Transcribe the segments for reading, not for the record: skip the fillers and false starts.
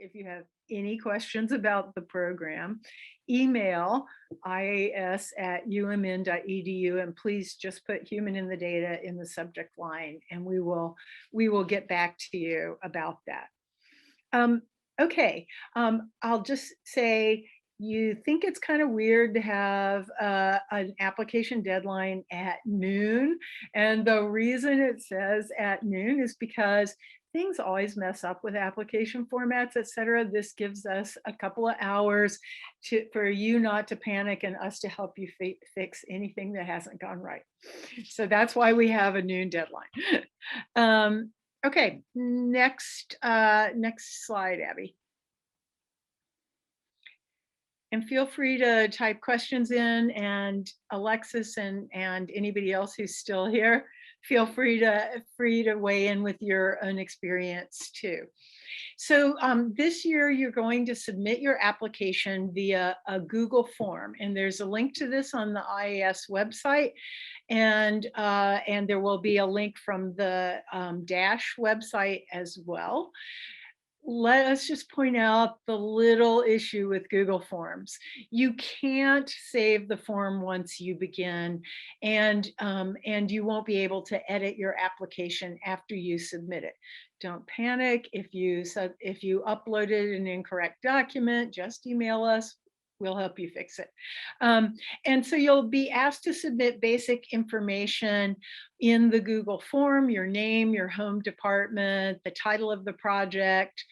if you have any questions about the program, email ias@umn.edu, and please just put human in the data in the subject line, and we will get back to you about that. Okay, I'll just say, you think it's kind of weird to have an application deadline at noon, and the reason it says at noon is because things always mess up with application formats, etc. This gives us a couple of hours for you not to panic and us to help you fix anything that hasn't gone right. So that's why we have a noon deadline. Okay, next slide, Abby. And feel free to type questions in, and Alexis and anybody else who's still here, feel free to weigh in with your own experience too. So this year you're going to submit your application via a Google form, and there's a link to this on the IAS website, and there will be a link from the DASH website as well. Let us just point out the little issue with Google Forms. You can't save the form once you begin, and you won't be able to edit your application after you submit it. Don't panic if you uploaded an incorrect document. Just email us. We'll help you fix it. And so you'll be asked to submit basic information in the Google form: your name, your home department, the title of the project,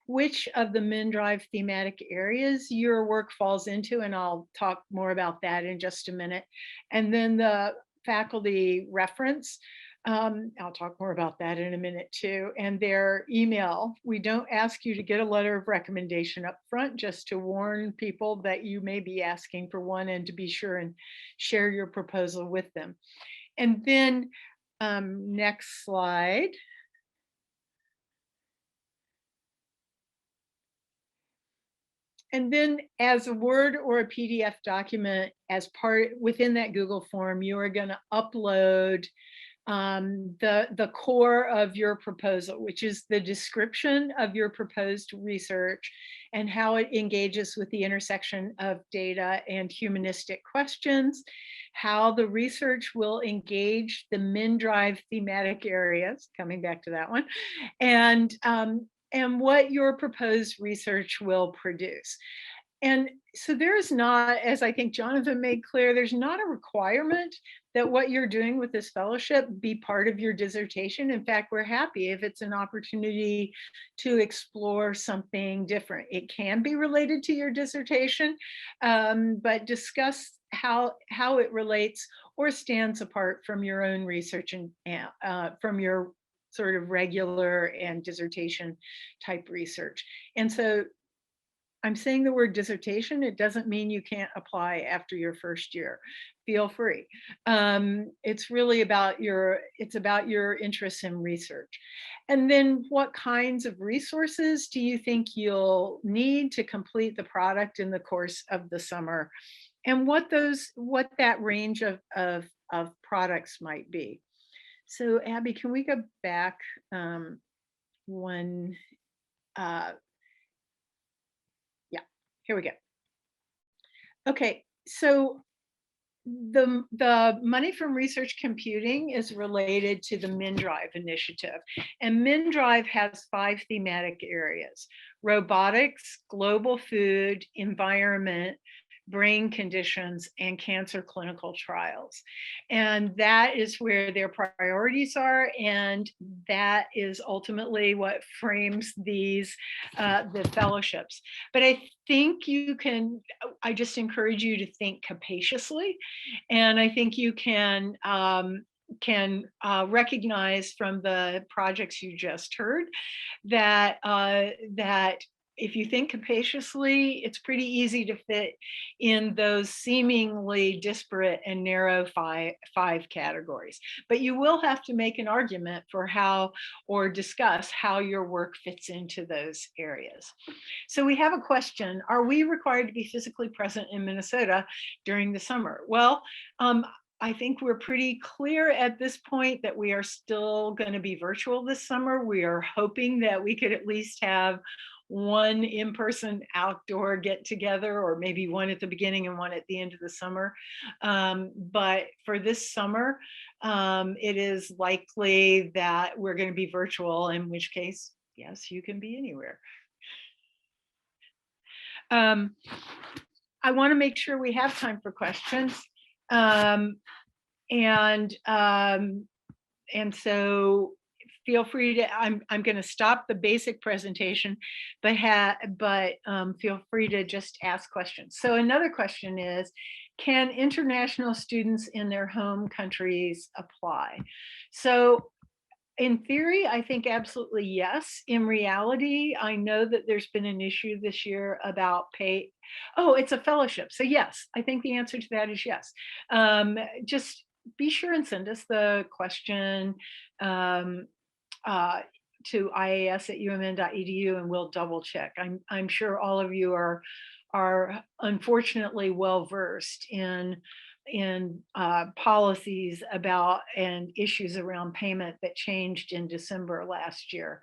which of the MnDRIVE thematic areas your work falls into, and I'll talk more about that in just a minute, and then the faculty reference. I'll talk more about that in a minute too, and their email. We don't ask you to get a letter of recommendation up front, just to warn people that you may be asking for one, and to be sure and share your proposal with them. And then next slide. And then as a Word or a PDF document, as part within that Google form, you are going to upload the core of your proposal, which is the description of your proposed research and how it engages with the intersection of data and humanistic questions, how the research will engage the MnDRIVE thematic areas, coming back to that one, and what your proposed research will produce. And so there's not, as I think Jonathan made clear, there's not a requirement that what you're doing with this fellowship be part of your dissertation. In fact, we're happy if it's an opportunity to explore something different. It can be related to your dissertation, but discuss how it relates or stands apart from your own research and from your sort of regular and dissertation type research. And so I'm saying the word dissertation, it doesn't mean you can't apply after your first year. Feel free. It's really about your interests in research. And then what kinds of resources do you think you'll need to complete the product in the course of the summer? And what that range of products might be. So Abby, can we go back one? Here we go. Okay, so the money from research computing is related to the MnDRIVE initiative, and MnDRIVE has 5 thematic areas: robotics, global food, environment, brain conditions, and cancer clinical trials. And that is where their priorities are, and that is ultimately what frames these the fellowships. But I think I just encourage you to think capaciously, and I think you can recognize from the projects you just heard that if you think capaciously, it's pretty easy to fit in those seemingly disparate and narrow five categories. But you will have to make an argument for how, or discuss how your work fits into those areas. So we have a question: are we required to be physically present in Minnesota during the summer? Well, I think we're pretty clear at this point that we are still going to be virtual this summer. We are hoping that we could at least have one in-person outdoor get together, or maybe one at the beginning and one at the end of the summer. But for this summer, it is likely that we're going to be virtual, in which case, yes, you can be anywhere. I want to make sure we have time for questions. And so feel free to, I'm going to stop the basic presentation, but feel free to just ask questions. So another question is, can international students in their home countries apply? So in theory, I think absolutely yes. In reality, I know that there's been an issue this year about pay. Oh, it's a fellowship. So yes, I think the answer to that is yes. Just be sure and send us the question to ias@umn.edu, and we'll double check. I'm sure all of you are unfortunately well versed in policies about and issues around payment that changed in December last year.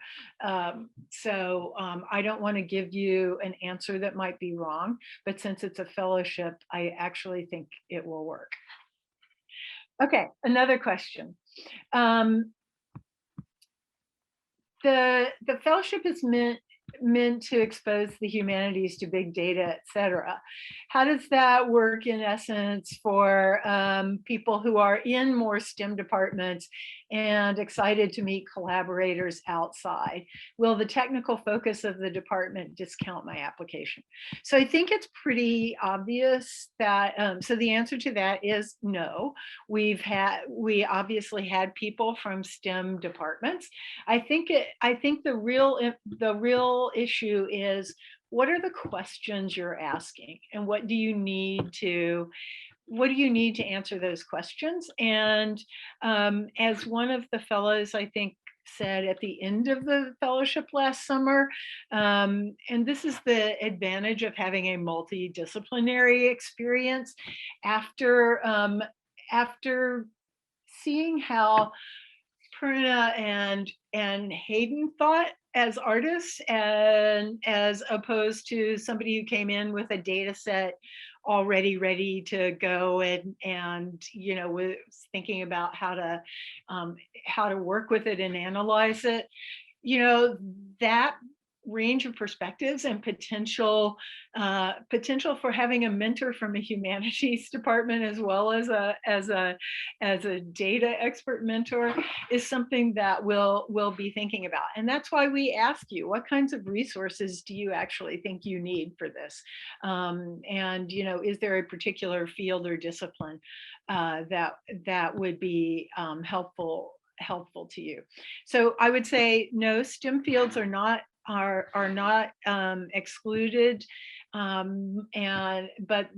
So I don't want to give you an answer that might be wrong, but since it's a fellowship, I actually think it will work. Okay, another question. The fellowship is meant to expose the humanities to big data, et cetera. How does that work in essence for people who are in more STEM departments and excited to meet collaborators outside? Will the technical focus of the department discount my application? So I think it's pretty obvious that, so the answer to that is no. We obviously had people from STEM departments. I think the real issue is, what are the questions you're asking, and what do you need to answer those questions? And as one of the fellows, I think, said at the end of the fellowship last summer, and this is the advantage of having a multidisciplinary experience, after seeing how Purna and Hayden thought as artists, and as opposed to somebody who came in with a data set already ready to go, and was thinking about how to work with it and analyze it. That range of perspectives and potential for having a mentor from a humanities department as well as a data expert mentor is something that we'll be thinking about. And that's why we ask you, what kinds of resources do you actually think you need for this? And is there a particular field or discipline that would be helpful to you? So I would say no, STEM fields are not excluded, but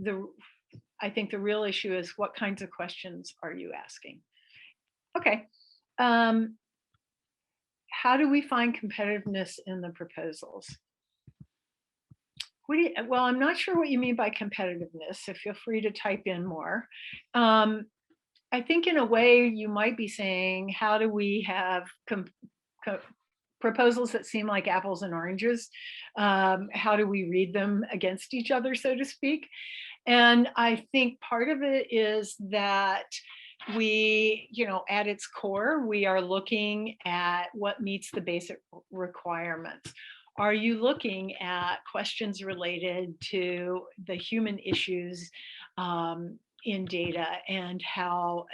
I think the real issue is, what kinds of questions are you asking? Okay, how do we find competitiveness in the proposals? Well, I'm not sure what you mean by competitiveness, so feel free to type in more. I think in a way you might be saying, how do we have proposals that seem like apples and oranges? How do we read them against each other, so to speak? And I think part of it is that we, at its core, we are looking at what meets the basic requirements. Are you looking at questions related to the human issues in data, and how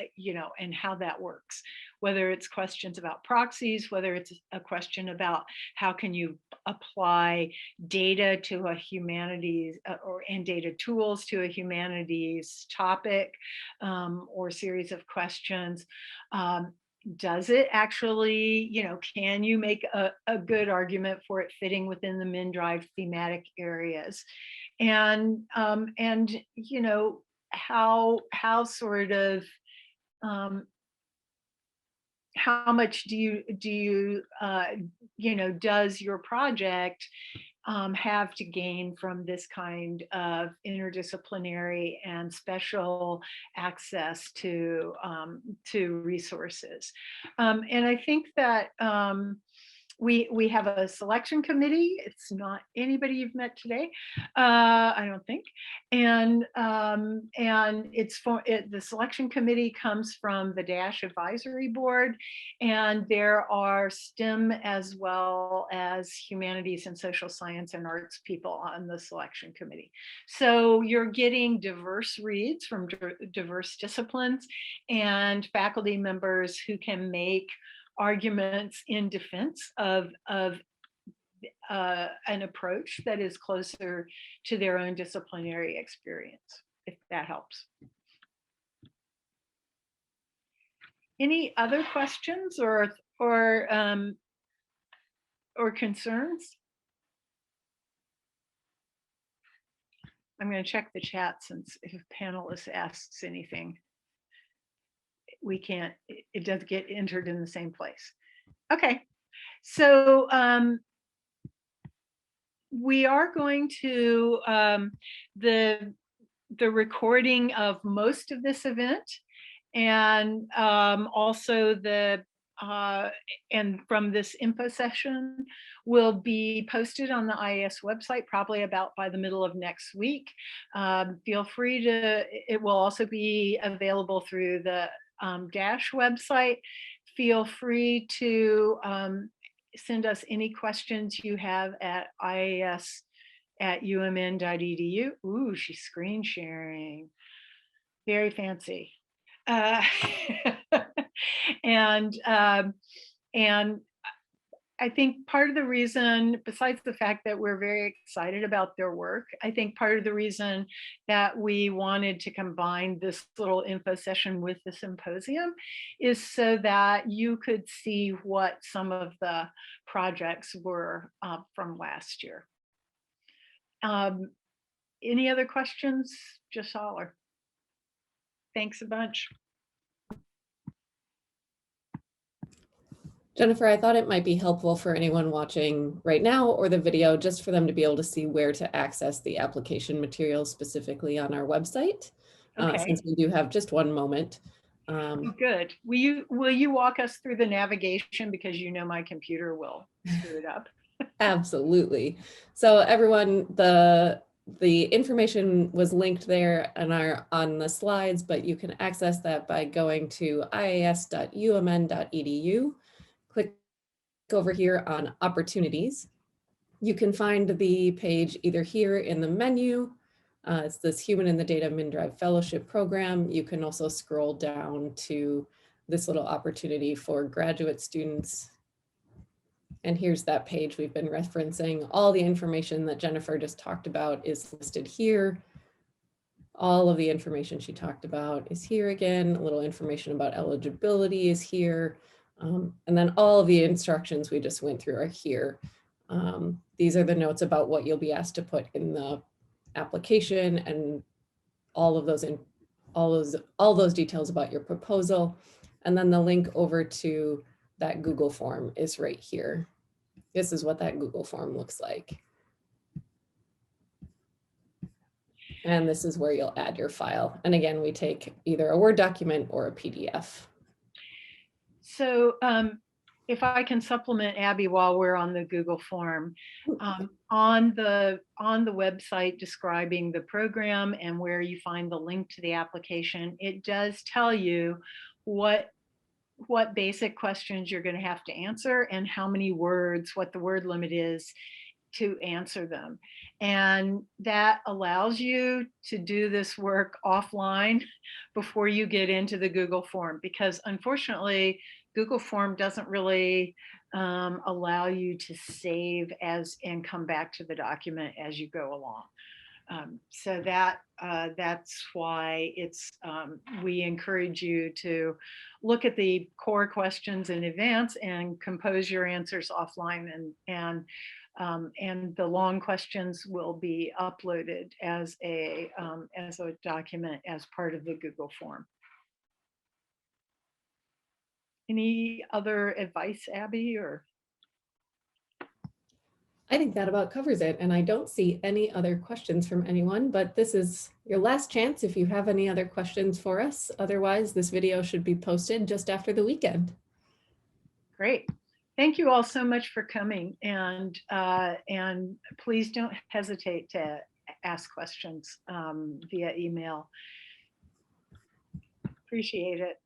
that works? Whether it's questions about proxies, whether it's a question about how can you apply data to a humanities and data tools to a humanities topic or series of questions. Does it actually, can you make a good argument for it fitting within the MnDRIVE thematic areas? And how sort of, how much does your project have to gain from this kind of interdisciplinary and special access to resources? And I think that we have a selection committee. It's not anybody you've met today, I don't think. And it's the selection committee comes from the Dash Advisory Board, and there are STEM as well as humanities and social science and arts people on the selection committee. So you're getting diverse reads from diverse disciplines and faculty members who can make arguments in defense of an approach that is closer to their own disciplinary experience, if that helps. Any other questions or concerns? I'm going to check the chat, since if a panelist asks anything, we can't, it does get entered in the same place. Okay, so we are going to the recording of most of this event, and also the and from this info session will be posted on the IAS website probably about by the middle of next week. Feel free to, it will also be available through the Dash website. Feel free to send us any questions you have at ias@umn.edu. Ooh, she's screen sharing. Very fancy. And I think part of the reason, besides the fact that we're very excited about their work, I think part of the reason that we wanted to combine this little info session with the symposium is so that you could see what some of the projects were from last year. Any other questions? Just holler. Thanks a bunch. Jennifer, I thought it might be helpful for anyone watching right now or the video, just for them to be able to see where to access the application materials specifically on our website, Okay. Since we do have just one moment. Good. Will you walk us through the navigation, because you know my computer will screw it up? Absolutely. So everyone, the information was linked there and on the slides, but you can access that by going to ias.umn.edu. Click over here on opportunities. You can find the page either here in the menu. It's this Human in the Data MnDRIVE Fellowship Program. You can also scroll down to this little opportunity for graduate students. And here's that page we've been referencing. All the information that Jennifer just talked about is listed here. All of the information she talked about is here again. A little information about eligibility is here. And then all of the instructions we just went through are here. These are the notes about what you'll be asked to put in the application, and all those details about your proposal. And then the link over to that Google form is right here. This is what that Google form looks like. And this is where you'll add your file. And again, we take either a Word document or a PDF. So if I can supplement Abby while we're on the Google form, on the website describing the program and where you find the link to the application, it does tell you what basic questions you're going to have to answer and how many words, what the word limit is to answer them. And that allows you to do this work offline before you get into the Google form, because unfortunately, Google form doesn't really allow you to save and come back to the document as you go along. So that's why we encourage you to look at the core questions in advance and compose your answers offline, and the long questions will be uploaded as a document as part of the Google form. Any other advice, Abby, or? I think that about covers it, and I don't see any other questions from anyone, but this is your last chance if you have any other questions for us. Otherwise, this video should be posted just after the weekend. Great. Thank you all so much for coming, and please don't hesitate to ask questions via email. Appreciate it.